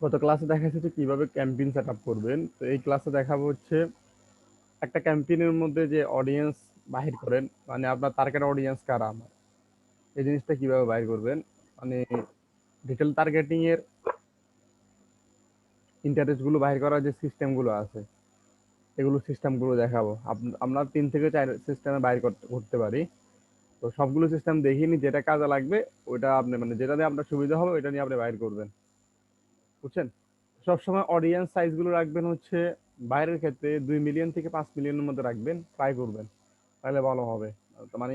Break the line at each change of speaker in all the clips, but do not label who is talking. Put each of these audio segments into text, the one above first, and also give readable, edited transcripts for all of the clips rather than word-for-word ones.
গত ক্লাসে দেখাচ্ছি যে কিভাবে ক্যাম্পেইন সেট আপ করবেন। তো এই ক্লাসে দেখাবো হচ্ছে একটা ক্যাম্পেইনের মধ্যে যে অডিয়েন্স বাহির করেন, মানে আপনার টার্গেট অডিয়েন্স কারা আমার, এই জিনিসটা কিভাবে বাইর করবেন, মানে ডিটেল টার্গেটিং এর ইন্টারেস্ট গুলো বাহির করার যে সিস্টেম গুলো আছে, এগুলো সিস্টেম গুলো দেখাবো। আমরা 3 থেকে 4 সিস্টেমে বাইর করতে পারি। তো সবগুলো সিস্টেম দেখিনি, যেটা কাজে লাগবে ওইটা আপনি মানে যেটা দিয়ে আপনার সুবিধা হবে ওইটা নিয়ে আপনি বাইর করবেন, বুঝছেন? সবসময় অডিয়েন্স সাইজ গুলো রাখবেন হচ্ছে বাইরের ক্ষেত্রে 2 মিলিয়ন থেকে 5 মিলিয়নের মধ্যে রাখবেন, ট্রাই করবেন, তাহলে ভালো হবে। তো মানে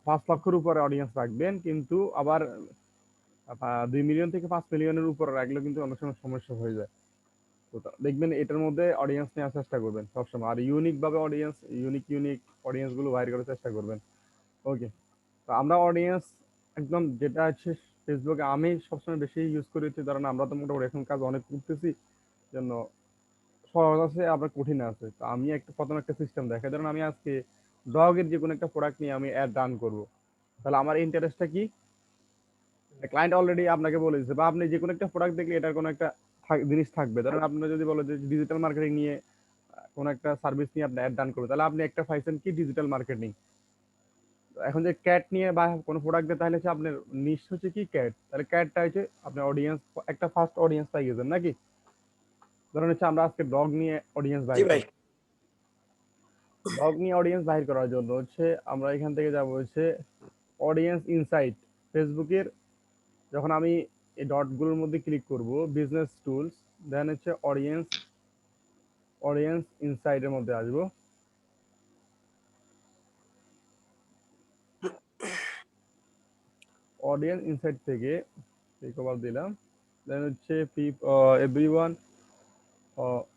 5 লক্ষের উপরে অডিয়েন্স রাখবেন, কিন্তু আবার 2 মিলিয়ন থেকে 5 মিলিয়নের উপরে রাখলে কিন্তু অনেক সময় সমস্যা হয়ে যায়। তো দেখবেন এটার মধ্যে অডিয়েন্স নেওয়ার চেষ্টা করবেন সবসময়, আর ইউনিক ভাবে অডিয়েন্স, ইউনিক অডিয়েন্স গুলো বাইর করার চেষ্টা করবেন। ওকে। তো আমরা অডিয়েন্স একদম যেটা আছে ফেসবুকে আমি সবসময় বেশি ইউজ করি হচ্ছে, ধরেন আমরা তো মোটামুটি এখন কাজ অনেক করতেছি, জন্য সহজ আছে আবার কঠিন আছে। তো আমি প্রথম একটা সিস্টেম দেখাই, ধরেন আমি আজকে ডগের যে কোনো একটা প্রোডাক্ট নিয়ে আমি অ্যাড রান করব, তাহলে আমার ইন্টারেস্টটা কি? ক্লায়েন্ট অলরেডি আপনাকে বলে দিচ্ছে, বা আপনি যে কোনো একটা প্রোডাক্ট দেখলে এটার কোনো একটা জিনিস থাকবে। ধরেন আপনার যদি বলে যে ডিজিটাল মার্কেটিং নিয়ে কোনো একটা সার্ভিস নিয়ে আপনি অ্যাড রান করবেন, তাহলে আপনি একটা পাইছেন কি ডিজিটাল মার্কেটিং। এখন যে ক্যাট নিয়ে বা কোনো প্রোডাক্ট দিয়ে, তাহলে হচ্ছে আপনার নিশ হচ্ছে কি ক্যাট, তাহলে ক্যাটটা হচ্ছে আপনার অডিয়েন্স, একটা ফার্স্ট অডিয়েন্স পাই গেছেন নাকি? ধরেন হচ্ছে আমরা আজকে ডগ নিয়ে অডিয়েন্স
জি
বাইর
ভাই।
করব। ডগ নিয়ে অডিয়েন্স বাহির করার জন্য হচ্ছে আমরা এখান থেকে যাব হচ্ছে অডিয়েন্স ইনসাইট ফেসবুকের। যখন আমি এই ডটগুলোর মধ্যে ক্লিক করব, বিজনেস টুলস, দেন হচ্ছে অডিয়েন্স ইনসাইটের মধ্যে আসবো। অডিয়েন্স ইনসাইট থেকে রিকভার দিলাম, দেন হচ্ছে এভরিওয়ান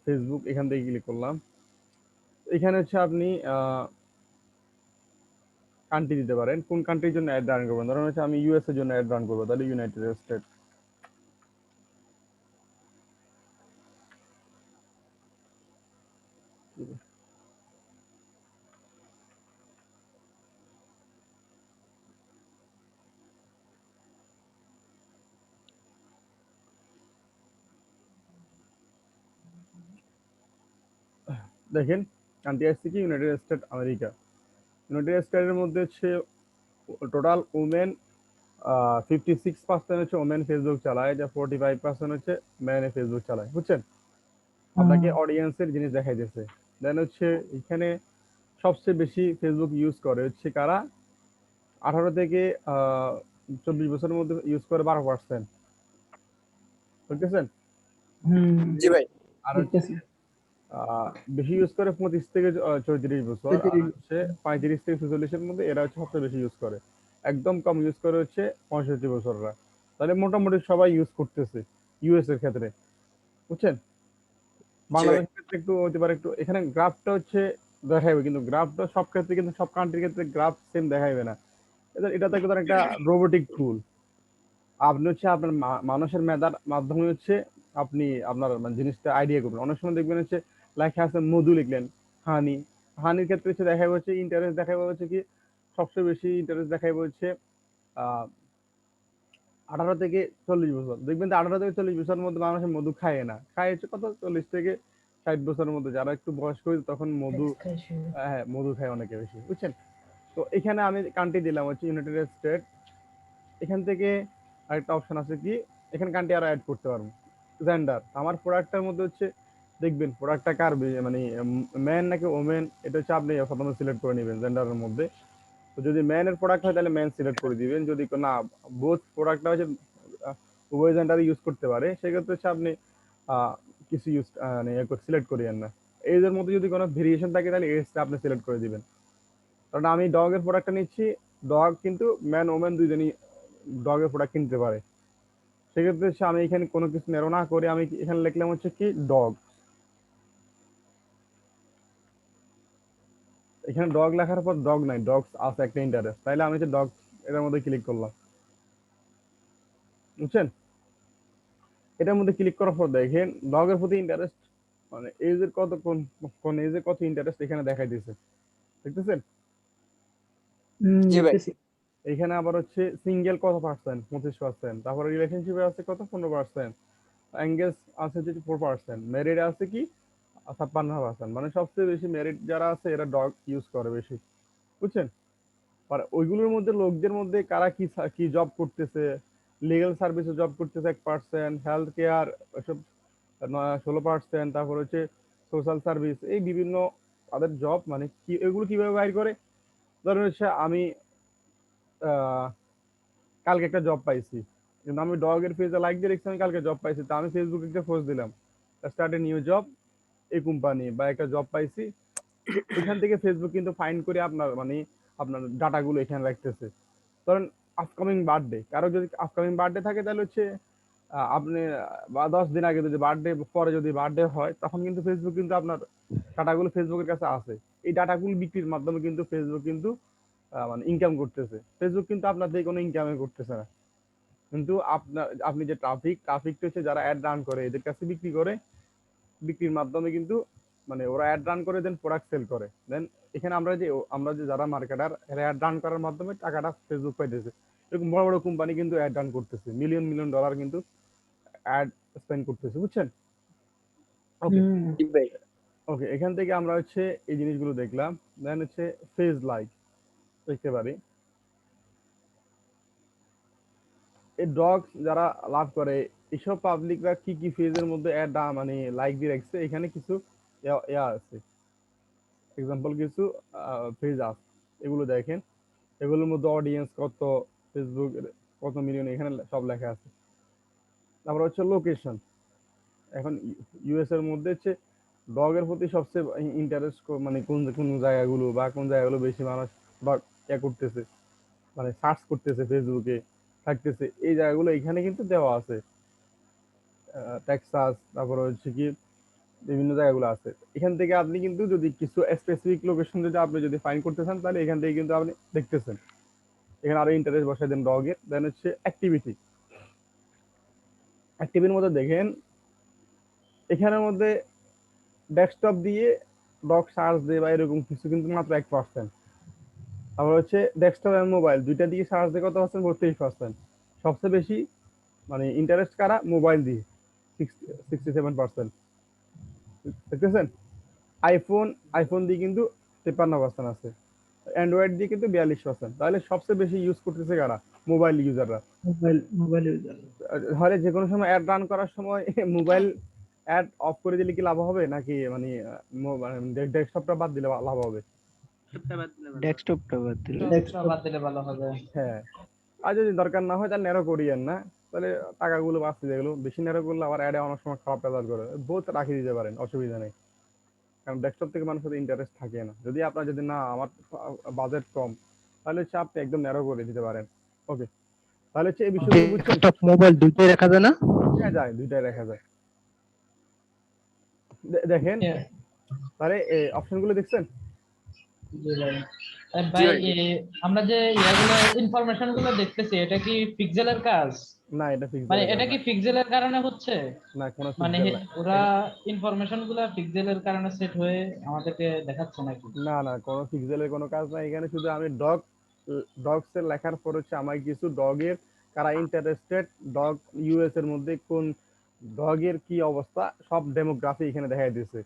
ফেসবুক, এখান থেকে ক্লিক করলাম। এখানে হচ্ছে আপনি কান্ট্রি দিতে পারেন, কোন কান্ট্রির জন্য অ্যাড রান করবেন। ধরুন হচ্ছে আমি ইউএস এর জন্য অ্যাড রান করবো, তাহলে ইউনাইটেড স্টেট। দেখেন কান্ট্রি আসছে কি ইউনাইটেড স্টেট আমেরিকা। ইউনাইটেড স্টেটের মধ্যে হচ্ছে টোটাল ওমেন 56% হচ্ছে ওমেন ফেসবুক চালায়, যা 45% হচ্ছে মেনে ফেসবুক চালায়, বুঝছেন? আপনাকে অডিয়েন্সের জিনিস দেখাই দিচ্ছে। দেন হচ্ছে এখানে সবচেয়ে বেশি ফেসবুক ইউজ করে হচ্ছে কারা, 18 থেকে 24 বছরের মধ্যে ইউজ করে 12%, বুঝতেছেন?
জি ভাই।
আর হচ্ছে আহ, বেশি ইউজ করে 25 থেকে 34 বছর, আর হচ্ছে 35 থেকে 46-এর মধ্যে এরা হচ্ছে সবচেয়ে বেশি ইউজ করে। একদম কম ইউজ করে হচ্ছে 65 বছররা। তাহলে মোটামুটি সবাই ইউজ করতেছে ইউএস এর ক্ষেত্রে, বুঝছেন?
জি ভাই।
বাংলাদেশের ক্ষেত্রে একটু হতে পারে, একটু এখানে গ্রাফটা হচ্ছে দেখাইবে, কিন্তু গ্রাফটা সব ক্ষেত্রে কিন্তু সব কান্ট্রির ক্ষেত্রে গ্রাফ সেম দেখাইবে না। এটা তো একটা রোবোটিক টুল। আপনি হচ্ছে আপনার মানুষের মেধার মাধ্যমে হচ্ছে আপনি আপনার মানে জিনিসটা আইডিয়া করবেন। অনেক সময় দেখবেন হচ্ছে লেখা আছে মধু, লিখলেন হানি। হানির ক্ষেত্রে হচ্ছে দেখাবো হচ্ছে ইন্টারেস্ট, দেখাবো হচ্ছে কি সবচেয়ে বেশি ইন্টারেস্ট দেখাবো হচ্ছে আহ 18 থেকে 40 বছর। দেখবেন যে 18 থেকে 40 বছরের মধ্যে মানুষের মধু খায় না, খায় হচ্ছে কত 40 থেকে 60 বছরের মধ্যে, যারা একটু বয়স্ক হয়েছে তখন মধু, হ্যাঁ মধু খায় অনেকে বেশি, বুঝছেন? তো এখানে আমি কান্ট্রি দিলাম হচ্ছে ইউনাইটেড স্টেট। এখান থেকে আরেকটা অপশন আছে কি, এখানে কান্ট্রি আরো অ্যাড করতে পারবো। জেন্ডার, আমার প্রোডাক্টটার মধ্যে হচ্ছে দেখবেন প্রোডাক্টটা কার মানে ম্যান নাকি ওমেন, এটা হচ্ছে আপনি প্রথমে সিলেক্ট করে নেবেন জেন্ডারের মধ্যে। তো যদি ম্যানের প্রোডাক্ট হয় তাহলে ম্যান সিলেক্ট করে দিবেন, যদি না বোথ প্রোডাক্টটা হচ্ছে উভয় জেন্ডার ইউজ করতে পারে, সেক্ষেত্রে হচ্ছে আপনি আহ, কিছু ইউজ মানে সিলেক্ট করিয়েন না। এজের মধ্যে যদি কোনো ভেরিয়েশন থাকে তাহলে এজটা আপনি সিলেক্ট করে দিবেন। কারণ আমি ডগের প্রোডাক্টটা নিচ্ছি, ডগ কিন্তু ম্যান ওমেন দুইজনই ডগের প্রোডাক্ট কিনতে পারে। সেক্ষেত্রে হচ্ছে আমি এখানে কোনো কিছু নেরো না করে আমি এখানে লিখলাম হচ্ছে কি ডগ। এখানে ডগ লেখার পর ডগ নাই, ডগস আছে একটা ইন্টারেস্ট, তাইলে আমি হচ্ছে ডগ এটার মধ্যে ক্লিক করলাম, বুঝছেন? এটার মধ্যে ক্লিক করার পর দেখেন ডগের প্রতি ইন্টারেস্ট, মানে এজের কত, কোন কোন এজের কত ইন্টারেস্ট এখানে দেখাই দিয়েছে, দেখতেছেন?
জি ভাই।
এখানে আবার হচ্ছে সিঙ্গেল কত পার্সেন্ট, 25%। তারপরে রিলেশনশিপে আছে কত, 15%। এঙ্গেজ আছে যে 4%। ম্যারিড আছে কি 56%। মানে সবচেয়ে বেশি ম্যারিড যারা আছে এরা ডগ ইউজ করে বেশি, বুঝছেন। আর ওইগুলোর মধ্যে লোকদের মধ্যে কারা কি কি জব করতেছে, লিগ্যাল সার্ভিসে জব করতেছে 1%, হেলথ কেয়ার এসব 16%। তারপর হচ্ছে সোশ্যাল সার্ভিস, এই বিভিন্ন তাদের জব মানে কি এগুলো কিভাবে বাইর করে। ধরেন হচ্ছে আমি আহ, কালকে একটা জব পাইছি, কিন্তু আমি ডগের পেজে লাইক দিয়ে দেখছি আমি কালকে জব পাইছি, তা আমি ফেসবুকে একটা পোস্ট দিলাম, স্টার্ট এ নিউ জব এই কোম্পানি বা একটা জব পাইছি। ওইখান থেকে ফেসবুক কিন্তু ফাইন্ড করে আপনার মানে আপনার ডাটাগুলো এখানে রাখতেছে। ধরেন আপকামিং বার্থডে, কারো যদি আপকামিং বার্থডে থাকে তাহলে হচ্ছে আপনি বা 10 দিন আগে যদি বার্থডে, পরে যদি বার্থডে হয় তখন কিন্তু ফেসবুক কিন্তু আপনার ডাটাগুলো ফেসবুকের কাছে আছে। এই ডাটাগুলো বিক্রির মাধ্যমে কিন্তু ফেসবুক কিন্তু মানে ইনকাম করতেছে। ফেসবুক কিন্তু আপনার দিয়ে কোনো ইনকামে করতেছে না, কিন্তু আপনার আপনি যে ট্রাফিকটা হচ্ছে যারা অ্যাড রান করে এদের কাছে বিক্রি করে। বিক্রির মাধ্যমে কিন্তু মানে ওরা অ্যাড রান করে দেন প্রোডাক্ট সেল করে দেন। এখানে আমরা যে যারা মার্কেটার এরা অ্যাড রান করার মাধ্যমে টাকাটা ফেসবুক পাইতেছে। এরকম বড় বড় কোম্পানি কিন্তু অ্যাড রান করতেছে, মিলিয়ন মিলিয়ন ডলার কিন্তু অ্যাড স্পেন্ড করতেছে, বুঝছেন। ওকে।
জি ভাই।
ওকে, এখান থেকে আমরা হচ্ছে এই জিনিসগুলো দেখলাম। দেন হচ্ছে ফেজ লাইক দেখতে পারি। এই ডগ যারা লাভ করে এসব পাবলিকরা কি কি ফেজের মধ্যে অ্যাড মানে লাইক দিয়ে রাখছে, এখানে কিছু ইয়া আছে, এক্সাম্পল কিছু পেজ আছে, এগুলো দেখেন। এগুলোর মধ্যে অডিয়েন্স কত, ফেসবুক কত মিলিয়ন, এখানে সব লেখা আছে। তারপর হচ্ছে লোকেশন। এখন ইউএস এর মধ্যে হচ্ছে ডগের প্রতি সবচেয়ে ইন্টারেস্ট মানে কোন কোন জায়গাগুলো বা কোন জায়গাগুলো বেশি মানুষ ডগ ইয়া করতেছে, মানে সার্চ করতেছে ফেসবুকে থাকতেছে, এই জায়গাগুলো এখানে কিন্তু দেওয়া আছে। টেক্সাস, তারপর হচ্ছে কি বিভিন্ন জায়গাগুলো আছে। এখান থেকে আপনি কিন্তু যদি কিছু স্পেসিফিক লোকেশন যদি আপনি যদি ফাইন্ড করতে চান তাহলে এখান থেকে কিন্তু আপনি দেখতেছেন। এখানে আরো ইন্টারেস্ট বসাই দেন ডগের। দেন হচ্ছে অ্যাক্টিভিটি। অ্যাক্টিভিটির মধ্যে দেখেন এখানের মধ্যে ডেস্কটপ দিয়ে ডগ সার্চ দিয়ে বা এরকম কিছু কিন্তু মাত্র 1%। আবার হচ্ছে ডেস্কটপ এবং মোবাইল দুইটা দিয়ে সার্চ দিয়ে কত পার্সেন্ট, 32%। সবচেয়ে বেশি মানে ইন্টারেস্ট কারা, মোবাইল দিয়ে 67%। দেখতেছেন। আইফোন আইফোন দিয়ে কিন্তু 53% আছে। অ্যান্ড্রয়েড দিয়ে কিন্তু 42%। তাহলে সবচেয়ে বেশি ইউজ করতেছে কারা, মোবাইল ইউজাররা।
Mobile user.
তাহলে যে কোনো সময় অ্যাড রান করার সময় মোবাইল অ্যাড অফ করে দিলে কি লাভ হবে, নাকি মানে ডেস্কটপটা বাদ দিলে লাভ হবে?
ডেস্কটপটা বাদ দিলে
বাদ দিলে ভালো হবে।
হ্যাঁ। আর যদি দরকার না হয় তাহলে ন্যারো করিয়েন না, তাহলে টাকাগুলো বাঁচতে, যেগুলো বেশি ন্যারো করলে আবার অ্যাডে অনেক সময় খারাপ রেজাল্ট করে। বোথ রাখিয়ে দিতে পারেন, অসুবিধা নেই। কারণ ডেস্কটপ থেকে মানুষের ইন্টারেস্ট থাকে না। যদি আপনার যদি না আমার বাজেট কম, তাহলে হচ্ছে আপনি একদম ন্যারো করে দিতে পারেন। ওকে, তাহলে হচ্ছে এই বিষয়গুলো বুঝছেন।
ডেস্কটপ মোবাইল দুটোই রাখা যায় না?
হ্যাঁ যায়, দুইটাই দেখা যায়। দেখেন তাহলে অপশনগুলো দেখছেন।
জি ভাই। ভাই আমরা যে ইয়াগুলো ইনফরমেশন গুলো দেখতেছি এটা কি পিক্সেলের কাজ?
না, এটা
মানে
পিক্সেলের
এটা
কাজ
কি
না।
পিক্সেলের কারণে হচ্ছে?
না, কোনো
মানে
পিক্সেল না।
ওরা ইনফরমেশন গুলো পিক্সেলের কারণে সেট হয়ে আমাদেরকে দেখাচ্ছে নাকি?
না না, কোনো পিক্সেলের কোনো কাজ নাই এখানে। শুধু আমি ডগস এর লেখার পর হচ্ছে আমার কিছু ডগের কারা ইন্টারেস্টেড, ডগ ইউএস এর মধ্যে কোন ডগের কি অবস্থা, সব ডেমোগ্রাফি এখানে দেখাই দিয়েছে।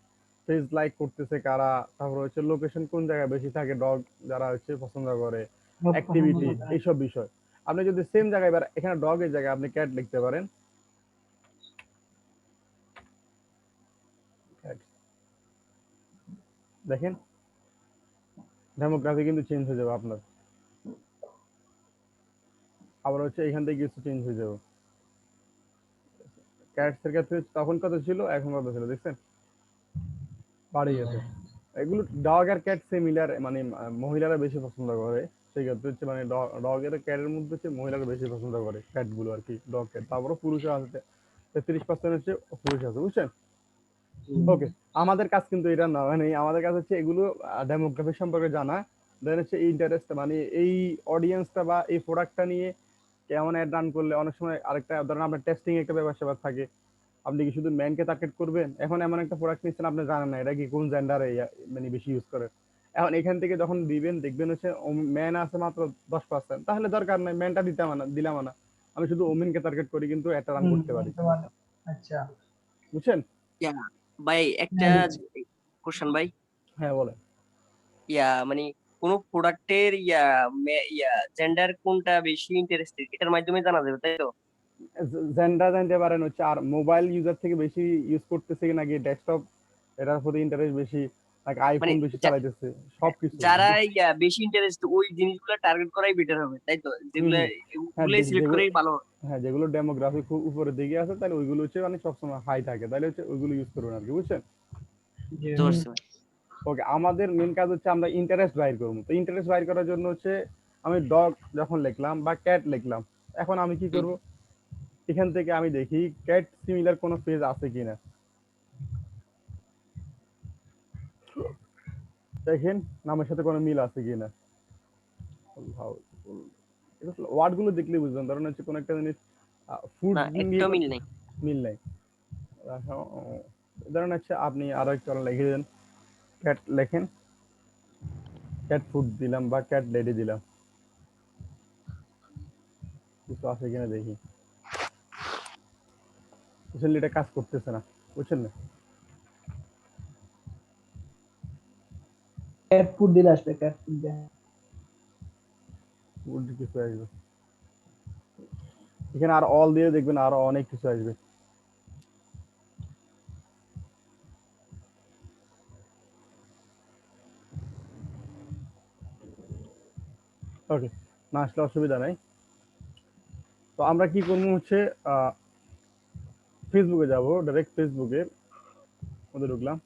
পেজ লাইক করতেছে কারা, তারপর হচ্ছে লোকেশন কোন জায়গায় বেশি থাকে ডগ যারা হচ্ছে পছন্দ করে, অ্যাক্টিভিটি, এইসব বিষয়। আপনি যদি সেম জায়গায় এখানে ডগ এর জায়গায় আপনি ক্যাট লিখতে পারেন। cat। দেখেন ডেমোগ্রাফি কিন্তু চেঞ্জ হয়ে যাবে আপনার। আবার হচ্ছে এখান থেকে কিছু চেঞ্জ হয়ে যাবে। ক্যাটস এর ক্ষেত্রে তখন কত ছিল, এখন কত ছিল, দেখছেন বাড়ে গেছে। এগুলো ডগ আর ক্যাট সিমিলার, মানে মহিলারা বেশি পছন্দ করে। সেই ক্ষেত্রে হচ্ছে মানে ডগ এর ক্যাটের মধ্যে হচ্ছে মহিলারা বেশি পছন্দ করে ক্যাট গুলো আর কি, ডগ ক্যাট। তারপরে পুরুষও আছে, 33% হচ্ছে পুরুষ আছে, বুঝছেন। ওকে, আমাদের কাজ কিন্তু এটা না, মানে আমাদের কাজ হচ্ছে এগুলো ডেমোগ্রাফি সম্পর্কে জানা। দেন হচ্ছে ইন্টারেস্ট মানে এই অডিয়েন্সটা বা এই প্রোডাক্টটা নিয়ে কেমন অ্যাড রান করলে। অনেক সময় আরেকটা ধরেন আপনার টেস্টিং একটা ব্যাপার স্যাপার থাকে, আপনি কি শুধু মেনকে টার্গেট করবেন। এখন এমন একটা প্রোডাক্ট নিচ্ছেন আপনি জানেন না এটা কি কোন জেন্ডারে মানে বেশি ইউজ করে, এখন এখান থেকে যখন দিবেন দেখবেন হচ্ছে ম্যান আছে মাত্র 10%, তাহলে দরকার নাই ম্যানটা দিলাম না, আমি শুধু ওমেনকে টার্গেট করি কিন্তু একটা রান করতে পারি।
আচ্ছা
বুঝছেন?
ইয়া ভাই একটা
হ্যাঁ বুঝছি।
কোশ্চেন ভাই।
হ্যাঁ বলেন।
মানে কোন প্রোডাক্টের জেন্ডার কোনটা বেশি ইন্টারেস্টেড এটার মাধ্যমে জানা যাবে তাই তো?
জেন্ডার জানতে পারেন হচ্ছে, আর মোবাইল ইউজার থেকে বেশি ইউজ করতেছে নাকি ডেস্কটপ, এটার প্রতি ইন্টারেস্ট বেশি নাকি
মানে
আইফোন বেশি চালাইতেছে, সবকিছু।
যারা বেশি ইন্টারেস্ট ওই জিনিসগুলো টার্গেট করাই বেটার হবে তাই তো,
হুম
যেগুলো
হুম। হ্যাঁ
ওগুলোই সিলেক্ট
যেগুলো,
করেই ভালো হবে।
হ্যাঁ যেগুলো ডেমোগ্রাফি খুব উপরের দিকে আছে তাহলে ওইগুলো হচ্ছে মানে সবসময় হাই থাকে, তাহলে হচ্ছে ওইগুলো ইউজ করবেন আর কি, বুঝছেন?
জি
বুঝতে পারছি ভাই।
ওকে, আমাদের মেন কাজ হচ্ছে আমরা ইন্টারেস্ট বাইর করবো। তো ইন্টারেস্ট বাইর করার জন্য হচ্ছে আমি ডগ যখন লিখলাম বা ক্যাট লিখলাম, এখন আমি কি
হুম,
করব, এখান থেকে আমি দেখি ক্যাট সিমিলার কোনো পেজ আছে কিনা। দেখেন নামের সাথে কোনো মিল আছে কিনা। ওয়ার্ড গুলো দেখলে বুঝবেন, ধরেন হচ্ছে কোন একটা জিনিস ফুড
না
নিয়ে
একটাও মিল নেই।
মিল নাই। ধরেন হচ্ছে আপনি আরো একটু লিখে দেন, ক্যাট লেখেন, ক্যাট ফুড দিলাম বা ক্যাট লেডি দিলাম, কিছু আছে কিনা দেখি। আসলে এটা কাজ করতেছে না, বুঝছেন না?
ক্যাট ফুড দিলে আসবে, ক্যাট ফুড দেয়।
ফুড কিছু আসবে, এখানে আর অল দিয়ে দেখবেন আরো অনেক কিছু আসবে। ওকে, না আসলে অসুবিধা নাই। তো আমরা কি করবো হচ্ছে ফেসবুকে যাব, ডাইরেক্ট ফেসবুকের মধ্যে ঢুকলাম।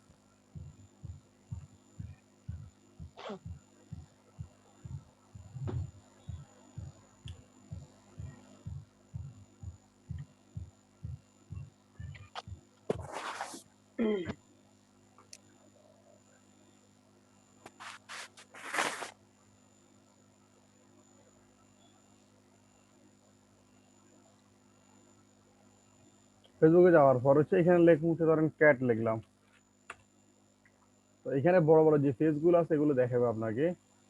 ফেসবুকে যাওয়ার পর হচ্ছে এখানে লেখা হচ্ছে, ধরেন ক্যাট লিখলাম। তো এখানে বড় বড় যে ফেজ গুলো আছে এগুলো দেখাবে আপনাকে।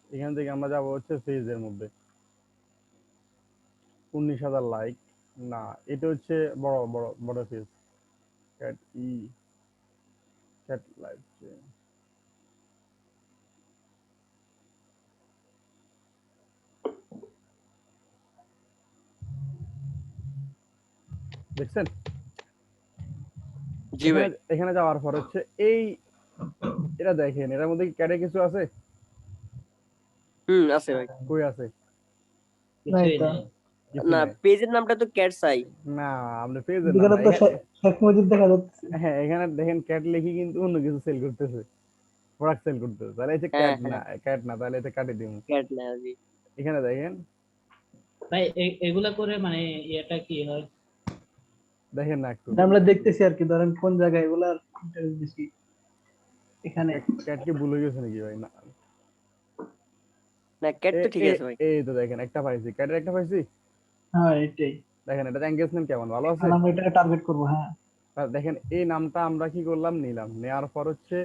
এখান থেকে আমরা যাবো হচ্ছে ফেজের মধ্যে, 19,000 লাইক, না এটা হচ্ছে বড় বড় বড় ফেজ, ক্যাট ক্যাট লাইক, দেখছেন?
জি
এখানে
ভাই।
এখানে যাওয়ার পর হচ্ছে এই, এটা দেখেন এটার মধ্যে কি ক্যাটে কিছু আছে?
আছে ভাই।
কই আছে?
নাই তো।
কিছু
না
নাই।
পেজের নামটা তো ক্যাটস আই।
না, আপনি পেজের নাম
এখানে
না
তো শেখ মুজিব দেখা যাচ্ছে।
হ্যাঁ এখানে দেখেন ক্যাট লিখি কিন্তু অন্য কিছু সেল করতেছে, প্রোডাক্ট সেল করতেছে, তাহলে এই যে
হ্যাঁ
ক্যাট না,
হ্যাঁ,
ক্যাট না, তাহলে এটা কাটে দিব।
ক্যাট না জি।
এখানে দেখেন,
ভাই এগুলা করে মানে ইয়েটা কি হয়?
দেখেন না একটু,
আমরা দেখতেছি আর কি, ধরেন কোন জায়গায় এগুলার ইন্টারেস্ট বেশি এখানে।
ক্যাট কি ভুলে গেছে নাকি ভাই? না,
না ক্যাট
এ
তো ঠিক
এ
আছে ভাই।
এই তো দেখেন একটা পাইছি, ক্যাটের একটা পাইছি।
হ্যাঁ এটাই।
দেখেন এটা এঙ্গেজমেন্ট কেমন ভালো আছে।
এখন আমরা এটাকে টার্গেট করবো, হ্যাঁ।
আর দেখেন এই নামটা আমরা কি করলাম, নিলাম, নেওয়ার পর হচ্ছে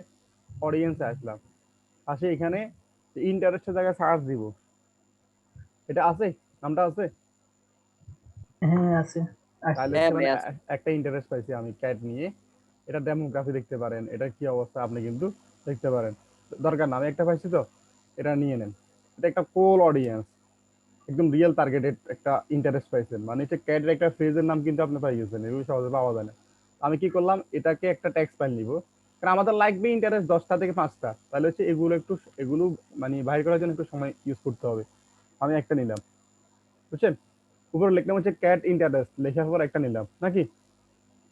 অডিয়েন্সে আসলাম, আসে এখানে ইন্টারেস্টের জায়গায় সার্চ দিব, এটা আছে, নামটা আছে।
হ্যাঁ আছে,
তাহলে
আসছে।
হ্যাঁ
হচ্ছে
ভাই
মানে
আছে।
একটা ইন্টারেস্ট পাইছি আমি ক্যাট নিয়ে, এটা ডেমোগ্রাফি দেখতে পারেন, এটা কি অবস্থা আপনি কিন্তু দেখতে পারেন। দরকার না, আমি একটা পাইছি তো, এটা নিয়ে নেন। এটা একটা কোল অডিয়েন্স, একদম রিয়েল টার্গেটেড একটা ইন্টারেস্ট পাইছেন, মানে হচ্ছে ক্যাটের একটা ফ্রেজের নাম কিন্তু আপনি পাই গেছেন, এগুলো সহজে পাওয়া যায় না। আমি কি করলাম, এটাকে একটা টেক্সট ফাইল নিব, কারণ আমাদের লাগবে ইন্টারেস্ট 10টা থেকে 5টা, তাহলে হচ্ছে এগুলো একটু, এগুলো মানে বাইর করার জন্য একটু সময় ইউজ করতে হবে। আমি একটা নিলাম, বুঝছেন? উপরে লিখলাম হচ্ছে ক্যাট ইন্টারেস্ট, লেখার পর একটা নিলাম নাকি।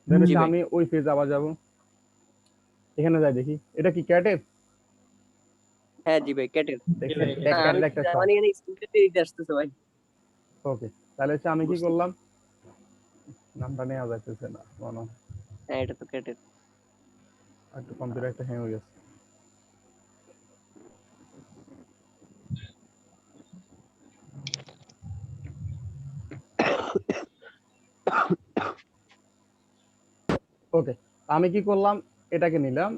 দেন
জি
হচ্ছে
ভাই।
আমি ওই পেজে আবার যাব, এখানে যাই দেখি এটা কি ক্যাটের,
হ্যাঁ জি ভাই ক্যাটের।
জি
দেখছেন
ভাই এটা
না আমি
ক্যাটের একটা শখ।
মানে এখানে স্ক্রিনতে দিতে আসতেছে ভাই।
ওকে, তাহলে হচ্ছে আমি কি
বুঝতে
করলাম, নামটা নেওয়া যাইতেছে না মনে হয়,
হ্যাঁ এটা তো ক্যাটের।
একটু কম্পিউটার একটা হ্যাং হয়ে গেছে। ওকে, আমি কি করলাম, এটাকে নিলাম,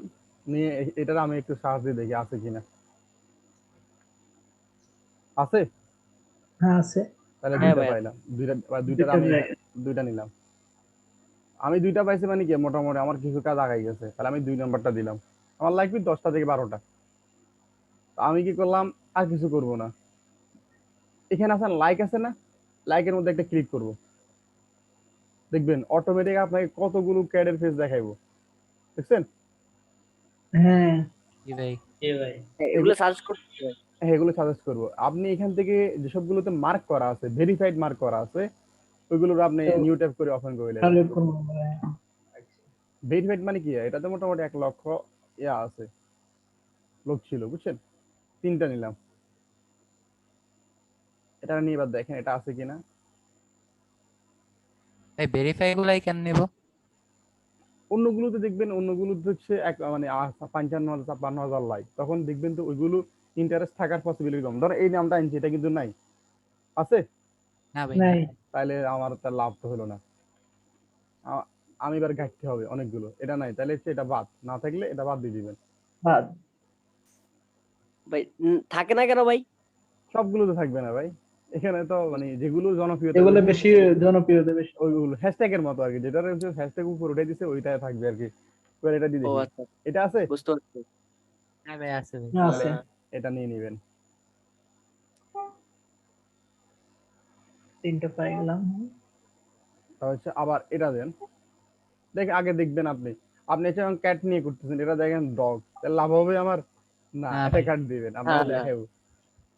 নিয়ে এটার আমি একটু সার্চ দিয়ে দেখি আছে কিনা। আছে?
হ্যাঁ আছে
তাহলে
হ্যাঁ
দুইটা
ভাই।
পাইলাম, দুইটার
দুইটা
আমি
প্রায়।
দুইটা নিলাম। আমি দুইটা পাইছি মানে কি মোটামুটি আমার কিছু কাজ আগাই গেছে, তাহলে আমি 2 নাম্বারটা দিলাম। আমার লাগবে 10টা থেকে 12টা। আমি কি করলাম, আর কিছু করব না। এখানে আছে লাইক আছে না, লাইকের মধ্যে একটা ক্লিক করব। দেখবেন অটোমেটিক আপনাকে কতগুলো ক্যাডের ফেস দেখাইবো, দেখছেন?
হ্যাঁ
জি ভাই।
এগুলো সার্চ করতে হবে।
হ্যাঁ, এগুলো সাজেস্ট করব। আপনি এখান থেকে যেসবগুলোতে মার্ক করা আছে, ভেরিফাইড মার্ক করা আছে, ওইগুলোর আপনি নিউ ট্যাব করে ওপেন করে নেবেন।
তাহলে করবো আমরা।
ভেরিফাইড মানে কি, এটাতে মোটামুটি 1 লক্ষ ইয়া আছে, লোক ছিল, বুঝছেন? 3টা নিলাম। এটা নিয়ে এবার দেখেন এটা আছে কিনা।
ভাই ভেরিফাই গুলাই কেন নেব?
অন্যগুলোতে দেখবেন, অন্যগুলোতে হচ্ছে এক মানে 55,000 56,000 লাইক, তখন দেখবেন তো ওইগুলো ইন্টারেস্ট থাকার পসিবিলিটি কম। ধরো এই নামটা আনছি, এটা কিন্তু নাই, আছে?
না ভাই না।
নাই
তাইলে আমার তার লাভ তো হলো না। আমি এবার ঘাটতে হবে অনেকগুলো, এটা নাই তাহলে হচ্ছে এটা বাদ, না থাকলে এটা বাদ দিয়ে দিবেন।
বাদ।
ভাই থাকে না কেন ভাই?
সবগুলো তো থাকবে না ভাই, এখানে তো মানে যেগুলো জনপ্রিয়তা
এগুলো
বেশি,
বেশি জনপ্রিয়তা বেশি।
ওইগুলো হ্যাশট্যাগের মতো আর কি, যেটা হ্যাশট্যাগ উপর উঠে দিছে ওইটাই থাকবে আর কি। এবার এটা দিয়ে
ও
দেখি,
আচ্ছা,
এটা আছে?
বুঝতে পারছি।
হ্যাঁ ভাই আছে ভাই।
তাহলে
আছে।
এটা নিয়ে নিবেন।
3টা পাই গেলাম।
তা হচ্ছে আবার এটা দেন, দেখে আগে দেখবেন আপনি, আপনি হচ্ছে ক্যাট নিয়ে করতেছেন, এটা দেখেন ডগ, তাহলে লাভ হবে আমার? না,
না
এটা
ভাই।
কাট দিবেন, আমরা
হ্যাঁ, না।
দেখাবো।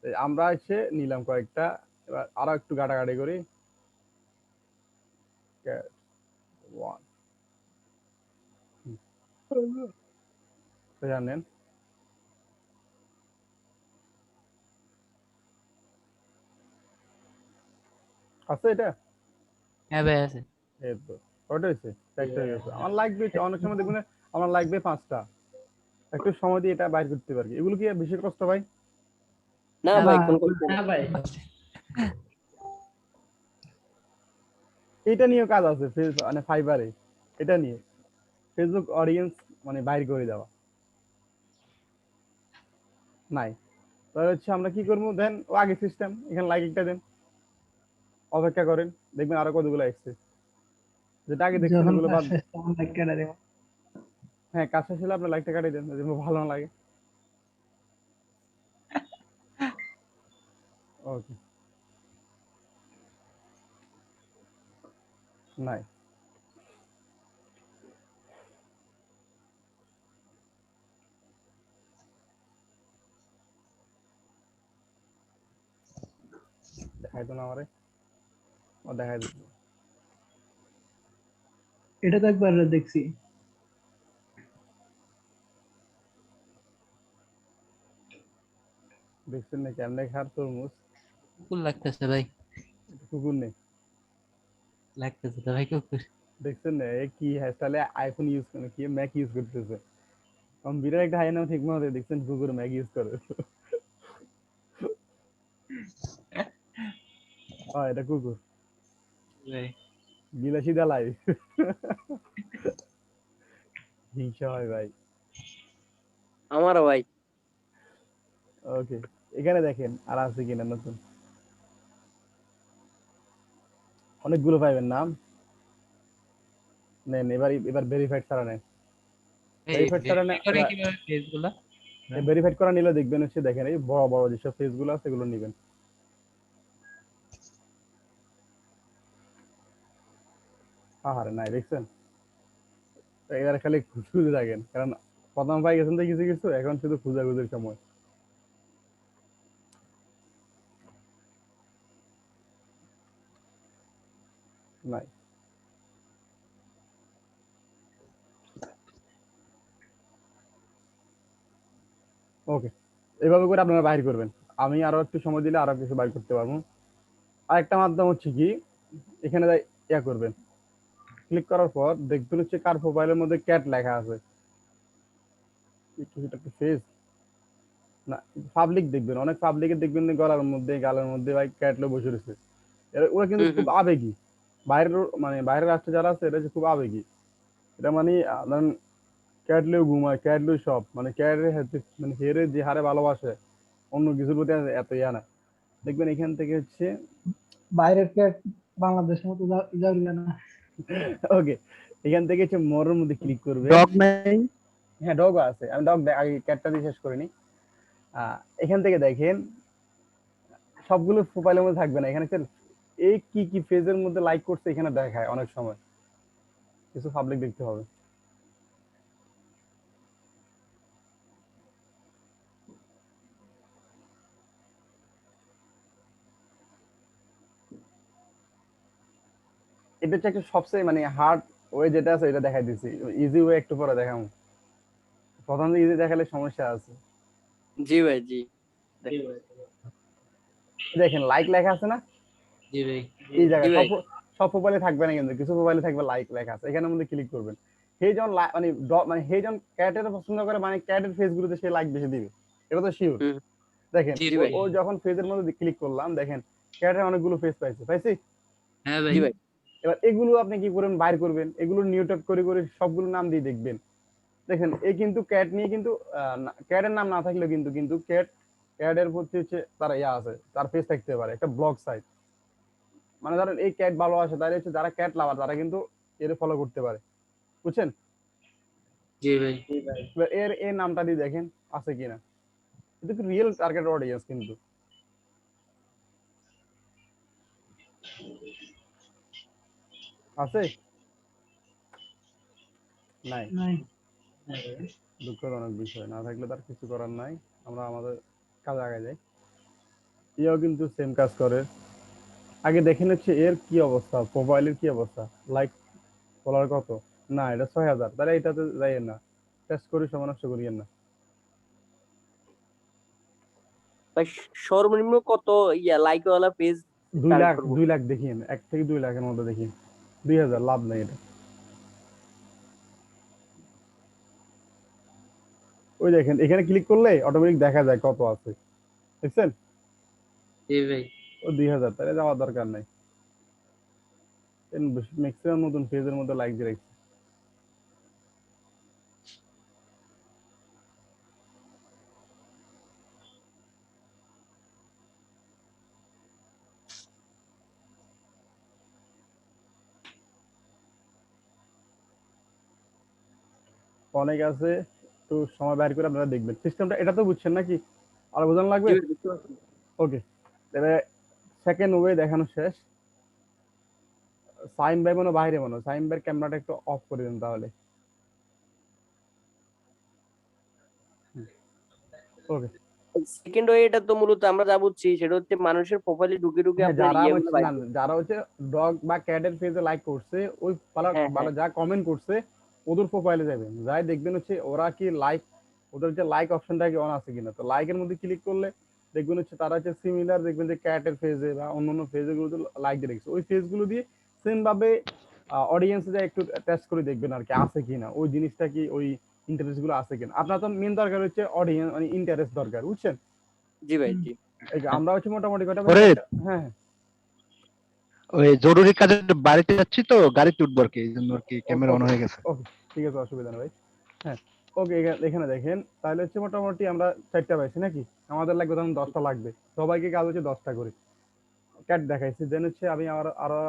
এই আমরা এসে নিলাম কয়েকটা, এবার আরো একটু ঘাটাঘাটি করি। cat one, তো জানেন আছে এটা?
হ্যাঁ ভাই আছে।
এই তো কয়টা হয়েছে, চারটা হয়ে গেছে। আমার লাগবে, অনেক সময় দেখবেন আমার লাগবে 5টা, একটু সময় দিয়ে এটা বাইর করতে পারি। এগুলো কি আর বেশি কষ্ট ভাই?
না
না
ভাই,
না
কোন কষ্ট
না
নেই।
ভাই।
এটা নিয়েও কাজ আছে মানে ফাইবারে, এটা নিয়ে ফেসবুক অডিয়েন্স মানে বাইর করে দেওয়া নাই। তাহলে হচ্ছে আমরা কি করবো দেন, ও আগে সিস্টেম, এখানে লাইক একটা দেন, অপেক্ষা করেন, দেখবেন আরো কতগুলো আসছে। যেটা আগে দেখছেন
যখন
ওগুলো
কাজ
বাদ।
শেষ তখন লাইক কেটে দেবো।
হ্যাঁ, কাজ শেষ হলে আপনার লাইকটা কাটিয়ে দেন যদি ভালো না লাগে। ওকে, নাই। দেখাই তো না আমারে, ও দেখাই দিত।
এটা তো একবার দেখছি।
দেখছেন না কেমনে খার তরমুজ,
কুকুর লাগতেছে ভাই।
এটা কুকুর নেই।
লাগতেছে তো ভাই কুকুর।
দেখছেন না এ কি হ্যাশট্যাগে আইফোন ইউজ করে, কি ম্যাক ইউজ করতেছে। বিরাট একটা হাই নাম ঠিক মতো দেখছেন, কুকুর ম্যাক ইউজ করে। এটা কুকুর,
ভাই
বিলাসিতা লাইফ। হিংসা হয় ভাই।
আমারও ভাই।
ওকে, এখানে দেখেন আর আছে কিনা নতুন, অনেকগুলো পাইবেন নাম। নেন এবার, এবার ভেরিফাইড ছাড়া নেন,
এই
ভেরিফাইড ছাড়া না
ভেরিফাই করে
এবার।
কিভাবে পেজ গুলা?
ভেরিফাইড করা নিলে দেখবেন হচ্ছে, দেখেন এই বড় বড় যেসব পেজ গুলো আছে এগুলো নিবেন। আহারে নাই, দেখছেন? তো এবার খালি খুঁজে থাকেন, কারণ প্রথম পাই গেছেন তো কিছু কিছু, এখন শুধু খুঁজাখুঁজির সময়। নাই। ওকে, এইভাবে করে আপনারা বাইর করবেন। আমি আরো একটু সময় দিলে আরো কিছু বাইর করতে পারবো। আরেকটা মাধ্যম হচ্ছে কি, এখানে ইয়া করবেন, ক্লিক করার পর দেখবেন হচ্ছে কার প্রোফাইলের মধ্যে ক্যাট লেখা আছে। একটু ফেস না, পাবলিক দেখবেন, অনেক পাবলিকের দেখবেন যে গলার মধ্যে গালের মধ্যে ভাই ক্যাট লো বসে রয়েছে। ওরা কিন্তু
হুম,
খুব
হুম।
আবেগী। বাইরের মানে বাইরের রাষ্ট্রে যারা আছে এটা হচ্ছে খুব আবেগী। এটা মানে ধরেন ক্যাট লেও ঘুমায়, ক্যাট সব মানে ক্যাটের মানে হেরে যে হারে ভালোবাসে, অন্য কিছুর প্রতি এত ইয়া না। দেখবেন এখান থেকে হচ্ছে
বাইরের ক্যাট বাংলাদেশের মতো ইজাউরিয়া না।
ওকে, এখান থেকে হচ্ছে মোরের মধ্যে ক্লিক করবে।
ডগ নাই?
হ্যাঁ, ডগও আছে। আমি ডগ আগে ক্যাটটা দিয়ে শেষ করিনি। এখান থেকে দেখেন সবগুলো প্রোফাইলের মধ্যে থাকবে না, এখানে হচ্ছে এই কি কি ফেজের মধ্যে লাইক করছে এখানে দেখায় অনেক সময়, কিছু পাবলিক দেখতে হবে। এটা হচ্ছে একটা সবচেয়ে মানে হার্ড ওয়ে যেটা আছে এটা দেখাই দিছি, ইজি ওয়ে একটু পরে দেখাবো। প্রথম ইজি দেখালে সমস্যা আছে।
জি ভাই, জি।
দেখেন লাইক লেখা আছে না
জি ভাই।
এই জায়গায়,
জি ভাই।
সব প্রোফাইলে থাকবে না, কিন্তু কিছু প্রোফাইলে থাকবে লাইক লেখা আছে, এখানের মধ্যে ক্লিক করবেন। সেই জন মানে মানে সেই জন ক্যাটের পছন্দ করে, মানে ক্যাটের ফেস গুলোতে সে লাইক বেশি দিবে, এটা তো শিওর।
হুম।
দেখেন
জি
ভাই।
ও যখন ফেজের মধ্যে ক্লিক করলাম, দেখেন ক্যাটের অনেকগুলো ফেস পাইছি।
হ্যাঁ ভাই।
জি ভাই।
এবার এগুলো আপনি কি করবেন, বাইর করবেন, এগুলো নিউটক করে করে সবগুলো নাম দিয়ে দেখবেন। দেখেন এই কিন্তু ক্যাট নিয়ে কিন্তু ক্যাটের নাম না থাকলেও কিন্তু ক্যাটের প্রতি হচ্ছে তার ইয়া আছে, তার ফেস থাকতে পারে একটা ব্লগ সাইট। মানে ধরেন এই ক্যাট ভালোবাসে, তাহলে হচ্ছে যারা ক্যাট লাভার তারা কিন্তু এর ফলো করতে পারে, বুঝছেন?
জি ভাই।
এবার এর নামটা দিয়ে দেখেন আছে কিনা, এটা কি রিয়েল টার্গেট অডিয়েন্স কিন্তু। আছে নাই?
নাই।
দুঃখজনক বিষয়, না থাকলে তার কিছু করার নাই, আমরা আমাদের কাজে আগে যাই। ইও কিন্তু সেম কাজ করে। আগে দেখেন হচ্ছে এর কি অবস্থা, প্রোফাইলের কি অবস্থা, লাইক ফলোয়ার কত, না এটা ৬০০০, তাহলে এটাতে যাইয়েন না, টেস্ট করি সময় নষ্ট করিয়েন না।
ভাই সর্বনিম্ন কত লাইক ওয়ালা পেজ
২ লাখ
করবো?
২ লাখ দেখিয়েন, ১ থেকে ২ লাখের মধ্যে দেখিয়েন। ২০০০ লাভ নেই এটা। ওই দেখেন এখানে ক্লিক করলে অটোমেটিক দেখা যায় কত আছে, দেখছেন?
জি ভাই।
ও ২০০০, তাহলে যাওয়ার দরকার নাই। ম্যাক্সিমাম নতুন পেজের মধ্যে লাইক দিয়ে রাখছি। অনেক আছে, একটু সময় বাইর করে আপনারা দেখবেন সিস্টেমটা। এটা তো বুঝছেন নাকি, আর বোঝানো লাগবে?
জি ভাই, বুঝতে পারছি।
ওকে, তাহলে সেকেন্ড ওয়ে দেখানো শেষ। সাইম ভাই মনে হয় বাইরে, মনে হয় সাইম ভাইয়ের ক্যামেরাটা একটু অফ করে দিন তাহলে। ওকে,
সেকেন্ড ওয়ে এটা তো মূলত আমরা যা বুঝছি সেটা হচ্ছে মানুষের প্রোফাইলে ঢুকে ঢুকে
হ্যাঁ,
আপনার
যারা
ইয়েগুলো বাইর
না, যারা হচ্ছে ডগ বা ক্যাটের পেজে লাইক করছে, ওই
হ্যাঁ,
মানে যা কমেন্ট করছে ওদের প্রোফাইলে যাবেন, যাই দেখবেন হচ্ছে ওরা কি লাইক, ওদের যে লাইক অপশনটা কি অন আছে কিনা। তো লাইকের মধ্যে ক্লিক করলে দেখবেন হচ্ছে তারা হচ্ছে সিমিলার, দেখবেন যে ক্যাটের পেজে বা অন্যান্য পেজে গুলোতে লাইক দিয়ে রেখেছে, ওই পেজগুলো দিয়ে সেম ভাবে অডিয়েন্সে যা একটু টেস্ট করে দেখবেন আর কি আছে কিনা, ওই জিনিসটা কি ওই ইন্টারেস্ট গুলো আছে কিনা। আপনার তো মেন দরকার হচ্ছে অডিয়েন্স মানে ইন্টারেস্ট দরকার, বুঝছেন?
জি ভাই, জি।
এই যে আমরা হচ্ছে মোটামুটি কটা
ফরিদ,
হ্যাঁ হ্যাঁ
ওই জরুরি কাজে বাড়িতে যাচ্ছি তো, গাড়িতে উঠবো আর কি, এই জন্য আর কি ক্যামেরা অন হয়ে গেছে।
ওকে, ঠিক আছে, অসুবিধা নেই ভাই। হ্যাঁ, ওকে, এখানে দেখেন তাহলে হচ্ছে মোটামুটি আমরা 4টা পাইছি নাকি, আমাদের লাগবে তখন 10টা লাগবে, সবাইকে কাজ হচ্ছে 10টা করে ক্যাট দেখাইছি, দেন হচ্ছে আমি আরো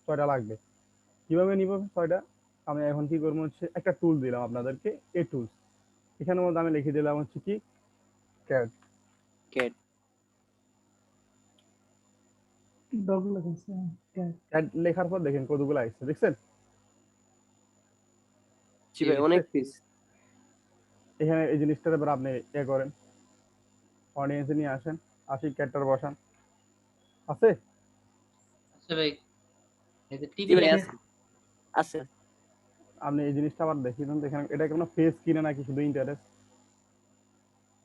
6টা লাগবে। কিভাবে নিব 6টা? আমি এখন কি করবো হচ্ছে একটা টুল দিলাম আপনাদেরকে, এই টুলস, এখানের মধ্যে আমি লিখে দিলাম হচ্ছে কি ক্যাট।
ক্যাট।
ডগ লাগাইছে। ক্যাট।
ক্যাট লেখার পর দেখেন কতগুলো আসছে, দেখছেন?
জি ভাই, অনেক পেজ।
এখানে এই জিনিসটার এবার আপনি করেন, অডিয়েন্সে নিয়ে আসেন, আসি ক্যাটটার বসান, আছে?
আচ্ছা ভাই। এই যে
জি
টিভি
ভাই,
লাইট।
আছে আছে।
আপনি এই জিনিসটা আবার দেখিয়ে দেন, দেখেন এটা কোনো ফেস কিনা নাকি শুধু ইন্টারেস্ট,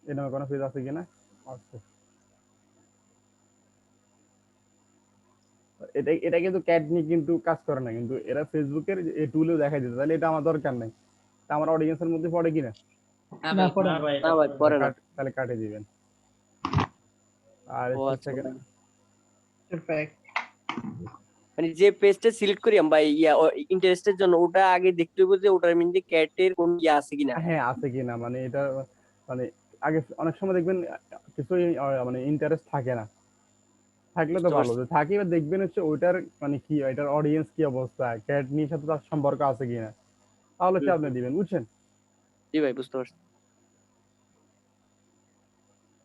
এর নামে কোনো ফেজ আছে কিনা। আচ্ছা, এটা কিন্তু ক্যাট নিয়ে কিন্তু কাজ করে না, কিন্তু এরা ফেসবুকের এই টুলেও দেখাই দিতে, তাহলে এটা আমার দরকার নাই, তা আমার অডিয়েন্সের মধ্যে পড়ে কিনা,
না
না
ভাই।
পড়ে না।
না ভাই, করে না।
তাহলে কাটে দিবেন। আর
ও আচ্ছা
সেকেন্ড,
ভাই।
পারফেক্ট।
মানে যে পেজটা সিলেক্ট করি আমি ভাই ইন্টারেস্টের জন্য, ওটা আগে দেখতে হবে যে ওটার মধ্যে ক্যাটের কোন আছে কিনা।
হ্যাঁ আছে কিনা, মানে এটা মানে আগে অনেক সময় দেখবেন কিছু মানে ইন্টারেস্ট থাকে না, থাকলে তো
বুঝতে
ভালো,
পারছি।
যে থাকি এবার দেখবেন হচ্ছে ওইটার মানে কি এটার অডিয়েন্স কি অবস্থা, ক্যাট নিয়ে সাথে তার সম্পর্ক আছে কিনা, তাহলে হচ্ছে আপনি দিবেন, বুঝছেন?
জি ভাই, বুঝতে পারছি।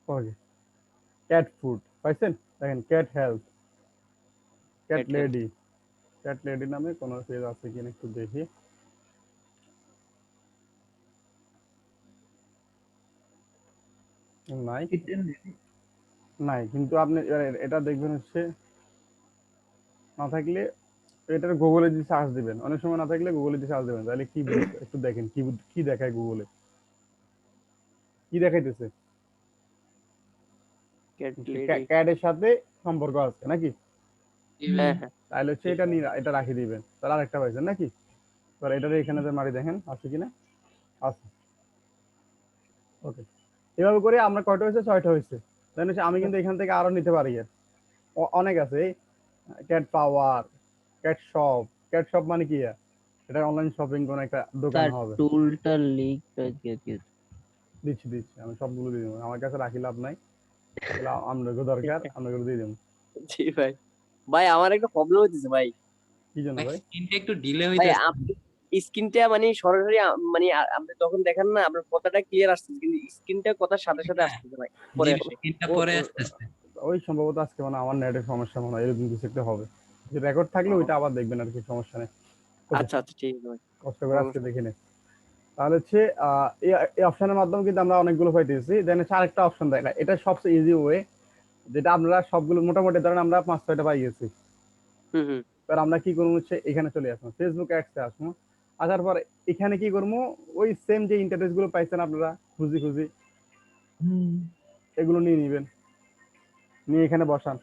ওকে, ক্যাট ফুড পাইছেন? দেখেন cat health, cat
Cat health।
Lady, cat lady নামে কোনো পেজ আছে কিনা একটু দেখি। নাই, নাই, কিন্তু আপনি এটা দেখবেন হচ্ছে না থাকলে এটার গুগলে যদি সার্চ দিবেন, অনেক সময় না থাকলে গুগলে যদি সার্চ দিবেন তাহলে কি একটু দেখেন কি কি দেখায় গুগলে, কি দেখাইতেছে
ক্যাট লেডি।
ক্যাটের সাথে সম্পর্ক আছে নাকি,
জি ভাই।
হ্যাঁ, হ্যাঁ।
তাহলে হচ্ছে এটা নিয়ে এটা রাখি দিবেন, তাহলে আরেকটা পাইছেন নাকি। এবার এটার এখানে যে মারি দেখেন আছে কিনা, আছে। ওকে, এভাবে করে আমরা কয়টা হয়েছে, 6টা হয়েছে। দেন হচ্ছে আমি কিন্তু এখান থেকে আরো নিতে পারি, এর অনেক আছে, ক্যাট পাওয়ার, ক্যাট শপ। ক্যাট শপ মানে কি? এটা অনলাইন শপিং কোন একটা দোকান
তার
হবে।
টুলটার লিঙ্কটা দিয়ে দিও।
দিচ্ছি দিচ্ছি, আমি সবগুলো দিয়ে দেবো, আমার কাছে রাখি লাভ নাই, এগুলো আপনাকে দরকার, আপনাকে দিয়ে দেবো।
জি ভাই। ভাই আমার একটা প্রবলেম হইতেছে ভাই।
কি জন্য
ভাই
ভাই?
স্ক্রিনটা একটু ডিলে
ভাই
হইতেছে।
আপনি স্ক্রিনটা মানে সরাসরি মানে আপনি যখন দেখেন না আপনার কথাটা ক্লিয়ার আসছে, কিন্তু স্ক্রিনটা কথার সাথে সাথে আসতেছে ভাই, পরে
জি
আসে।
স্ক্রিনটা
ও-
পরে
ও-
আসতেছে।
ওই সম্ভবত আজকে মানে আমার নেটের সমস্যা মনে হয়, এরকম কিছু একটা হবে। যে রেকর্ড থাকলে
ও,
ওইটা আবার দেখবেন আর কি, সমস্যা নেই। ওকে,
আচ্ছা আচ্ছা, ঠিক আছে ভাই।
কষ্ট করে আজকে দেখে নে। তাহলে হচ্ছে এই অপশনের মাধ্যমে কিন্তু আমরা অনেকগুলো পাইতেছি। দেন হচ্ছে আরেকটা অপশন দেখা, এটা সবচেয়ে ইজি ওয়ে, যেটা আমরা সবগুলো মোটামুটি ধরেন আমরা 5-6টা পাই গেছি।
হুম হুম।
এবার আমরা কি করবো হচ্ছে এখানে চলে আসবো, ফেসবুক অ্যাডসে আসবো। আসার পর এখানে কি করবো, ওই সেম যে ইন্টারফেস গুলো পাইছেন আপনারা খুঁজি খুঁজি, এগুলো নিয়ে নিবেন, নিয়ে এখানে বসান।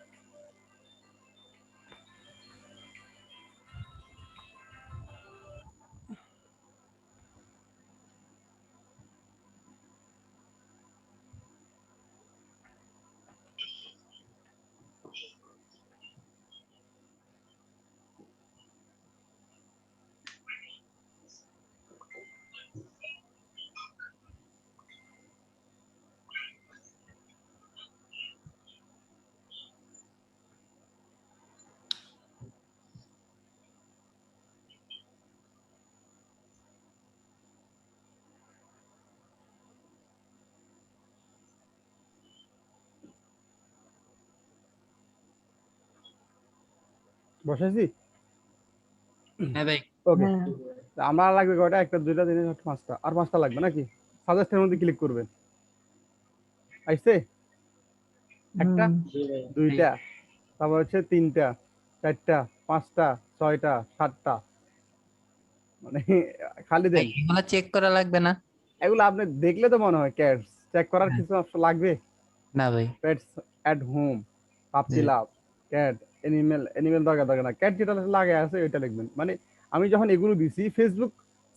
বসাইছি।
হ্যাঁ ভাই।
ওকে, আমার লাগবে কয়টা, একটা, দুইটা, তিনটা, চারটা, পাঁচটা, আর 5টা লাগবে নাকি? সাজেস্টের মধ্যে ক্লিক করবেন, আইছে একটা, দুইটা, তারপর হচ্ছে 3টা, 4টা, 5টা, 6টা, 7টা, মানে খালি
ভাই
দেন।
এগুলা চেক করা লাগবে না?
এগুলো আপনি দেখলে তো মনে হয় ক্যাটস চেক করার
হ্যাঁ।
কিছু অপশন লাগবে?
না ভাই।
পেটস এট হোম, পাপি
জি।
লাভ, ক্যাট, এনিমেল দরকার দরকার না, ক্যাট যেটা লাগে আছে ওইটা লিখবেন। মানে আমি যখন এগুলো দিছি ফেসবুক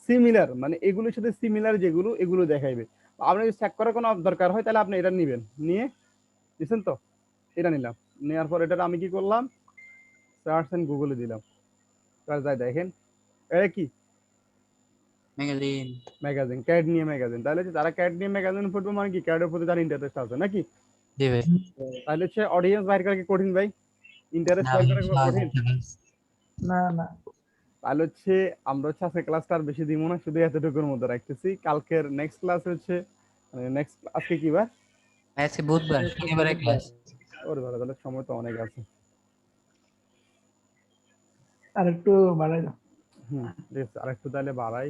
সিমিলার, মানে এগুলোর সাথে সিমিলার যেগুলো এগুলো দেখাইবে। আপনি যদি চেক করার কোনো দরকার হয় তাহলে আপনি এটা নিবেন, নিয়ে দিচ্ছেন তো, এটা নিলাম, নেওয়ার পর এটা আমি কি করলাম, সার্চ এন্ড গুগলে দিলাম, তাহলে যাই দেখেন এটা কি
ম্যাগাজিন।
ম্যাগাজিন, ক্যাট নিয়ে ম্যাগাজিন। তাহলে হচ্ছে যারা ক্যাট নিয়ে ম্যাগাজিন পড়বে মানে কি ক্যাটের প্রতি তার ইন্টারেস্ট আছে নাকি?
জি ভাই।
তাহলে হচ্ছে অডিয়েন্স বাইর করা কি কঠিন ভাই? ইন্টারেস্ট
না
বাইর
ভাই,
করা কি
সহজ
কঠিন?
একটা কাজ।
না না,
তাহলে হচ্ছে আমরা হচ্ছে আজকে ক্লাসটা আর বেশি দিব না, শুধু এতটুকুর মধ্যে রাখতেছি। কালকের নেক্সট ক্লাস হচ্ছে নেক্সট, আজকে কি বার?
আজকে বুধবার, শনিবারে ক্লাস।
ওরে ভালো, তাহলে সময় তো অনেক আছে।
আর একটু বাড়াই দাও।
ঠিক আছে, আরেকটু তাহলে বাড়াই।